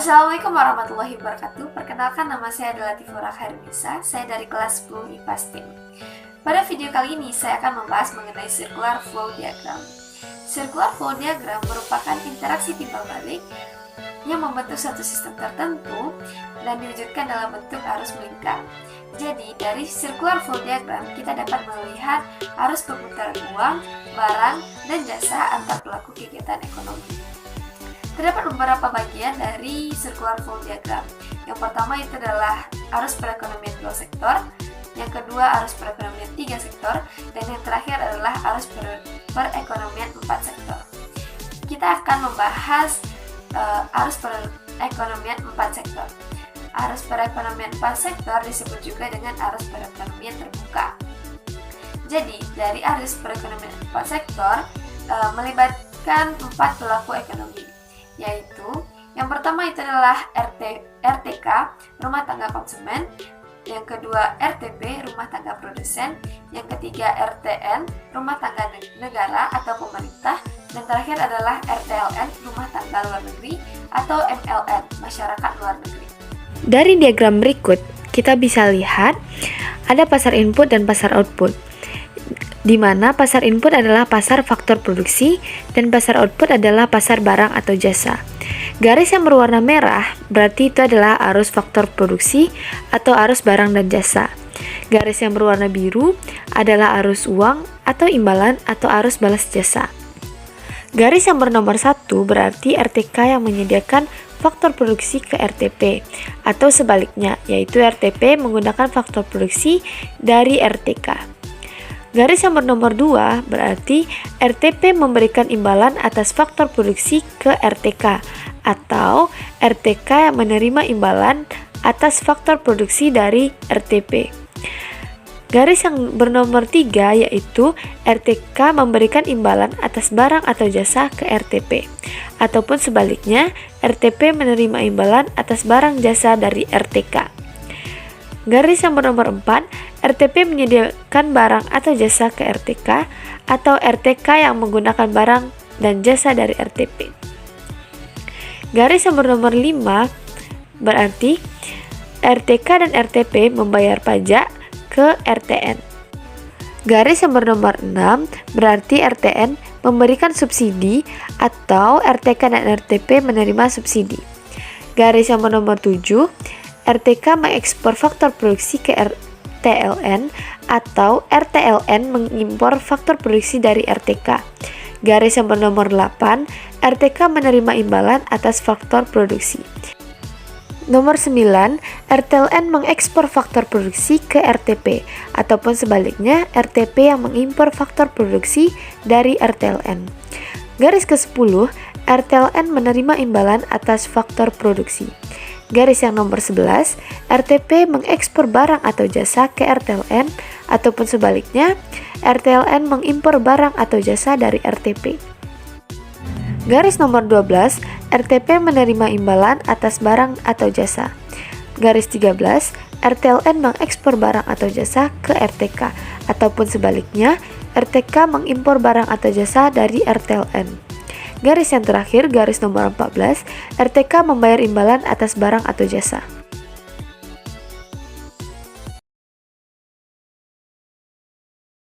Assalamualaikum warahmatullahi wabarakatuh. Perkenalkan, nama saya adalah Tifura Khairunisa. Saya dari kelas 10 IPA STEM. Pada video kali ini saya akan membahas mengenai circular flow diagram. Circular flow diagram merupakan interaksi timbal balik yang membentuk suatu sistem tertentu dan diwujudkan dalam bentuk arus melingkar. Jadi, dari circular flow diagram kita dapat melihat arus perputaran uang, barang, dan jasa antar pelaku kegiatan ekonomi. Terdapat beberapa bagian dari circular flow diagram. Yang pertama itu adalah arus perekonomian 2 sektor, yang kedua arus perekonomian 3 sektor, dan yang terakhir adalah arus perekonomian 4 sektor. Kita akan membahas arus perekonomian 4 sektor. Arus perekonomian 4 sektor disebut juga dengan arus perekonomian terbuka. Jadi, dari arus perekonomian 4 sektor melibatkan 4 pelaku ekonomi, yaitu yang pertama itu adalah RTK, rumah tangga konsumen, yang kedua RTP, rumah tangga produsen, yang ketiga RTN, rumah tangga negara atau pemerintah, dan terakhir adalah RTLN, rumah tangga luar negeri atau MLN, masyarakat luar negeri. Dari diagram berikut, kita bisa lihat ada pasar input dan pasar output, di mana pasar input adalah pasar faktor produksi dan pasar output adalah pasar barang atau jasa. Garis yang berwarna merah berarti itu adalah arus faktor produksi atau arus barang dan jasa. Garis yang berwarna biru adalah arus uang atau imbalan atau arus balas jasa. Garis yang bernomor 1 berarti RTK yang menyediakan faktor produksi ke RTP, atau sebaliknya, yaitu RTP menggunakan faktor produksi dari RTK. Garis yang bernomor 2 berarti RTP memberikan imbalan atas faktor produksi ke RTK, atau RTK yang menerima imbalan atas faktor produksi dari RTP. Garis yang bernomor 3 yaitu RTK memberikan imbalan atas barang atau jasa ke RTP, ataupun sebaliknya RTP menerima imbalan atas barang jasa dari RTK. Garis yang bernomor 4, RTP menyediakan barang atau jasa ke RTK, atau RTK yang menggunakan barang dan jasa dari RTP. Garis yang bernomor 5 berarti RTK dan RTP membayar pajak ke RTN. Garis yang bernomor 6 berarti RTN memberikan subsidi, atau RTK dan RTP menerima subsidi. Garis yang bernomor 7, RTK mengekspor faktor produksi ke RTLN, atau RTLN mengimpor faktor produksi dari RTK. Garis yang bernomor 8, RTK menerima imbalan atas faktor produksi. Nomor 9, RTLN mengekspor faktor produksi ke RTP, ataupun sebaliknya RTP yang mengimpor faktor produksi dari RTLN. Garis ke-10, RTLN menerima imbalan atas faktor produksi. Garis yang nomor 11, RTP mengekspor barang atau jasa ke RTLN, ataupun sebaliknya, RTLN mengimpor barang atau jasa dari RTP. Garis nomor 12, RTP menerima imbalan atas barang atau jasa. Garis 13, RTLN mengekspor barang atau jasa ke RTK, ataupun sebaliknya, RTK mengimpor barang atau jasa dari RTLN. Garis yang terakhir, garis nomor 14, RTK membayar imbalan atas barang atau jasa.